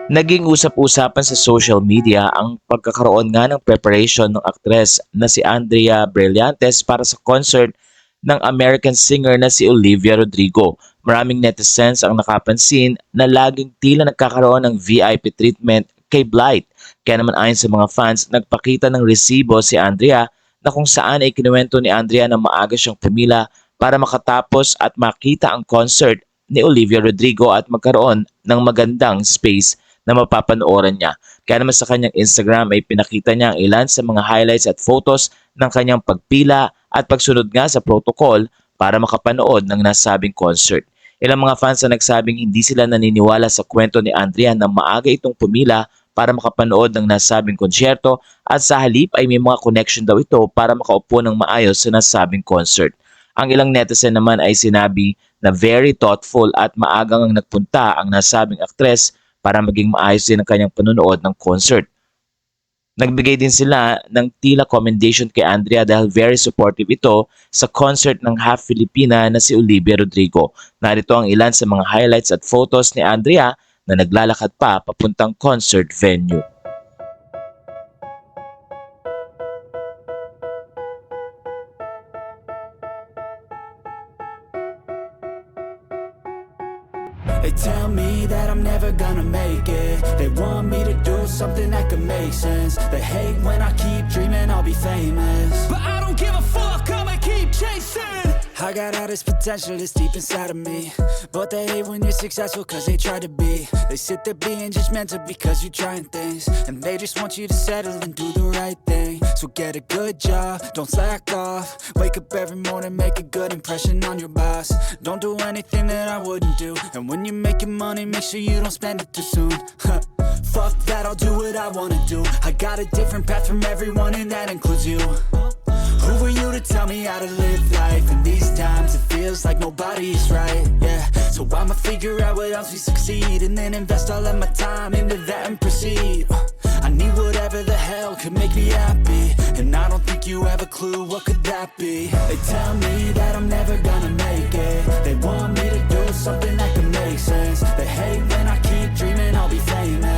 Naging usap-usapan sa social media ang pagkakaroon nga ng preparation ng aktres na si Andrea Brillantes para sa concert ng American singer na si Olivia Rodrigo. Maraming netizens ang nakapansin na laging tila nagkakaroon ng VIP treatment kay Blight. Kaya naman ayon sa mga fans, nagpakita ng resibo si Andrea na kung saan ay kinuwento ni Andrea na maaga siyang pumila para makatapos at makita ang concert ni Olivia Rodrigo at magkaroon ng magandang space na mapapanooran niya. Kaya naman sa kanyang Instagram ay pinakita niya ang ilan sa mga highlights at photos ng kanyang pagpila at pagsunod nga sa protocol para makapanood ng nasabing concert. Ilang mga fans na nagsabing hindi sila naniniwala sa kwento ni Andrea na maaga itong pumila para makapanood ng nasabing konsyerto at sa halip ay may mga connection daw ito para makaupo ng maayos sa nasabing concert. Ang ilang netizen naman ay sinabi na very thoughtful at maagang ang nagpunta ang nasabing aktres para maging maayos din ang kanyang panonood ng concert. Nagbigay din sila ng tila commendation kay Andrea dahil very supportive ito sa concert ng half Filipina na si Olivia Rodrigo. Narito ang ilan sa mga highlights at photos ni Andrea na naglalakad pa papuntang concert venue. They tell me that I'm never gonna make it. They want me to do something that could make sense. They hate when I keep dreaming I'll be famous, but I don't give a fuck, I'ma keep chasing. I got all this potential that's deep inside of me, but they hate when you're successful cause they try to be. They sit there being judgmental because you're trying things, and they just want you to settle and do the right thing. So get a good job, don't slack off. Wake up every morning, make a good impression on your boss. Don't do anything that I wouldn't do, and when you're making money, make sure you don't spend it too soon. Fuck that, I'll do what I wanna do. I got a different path from everyone and that includes you. Who are you to tell me how to live life? In these times it feels like nobody's right, yeah. So I'ma figure out what else we succeed, and then invest all of my time into that and proceed. I need whatever the hell could make me happy, and I don't think you have a clue what could that be. They tell me that I'm never gonna make it. They want me to do something that could make sense. They hate when I keep dreaming I'll be famous,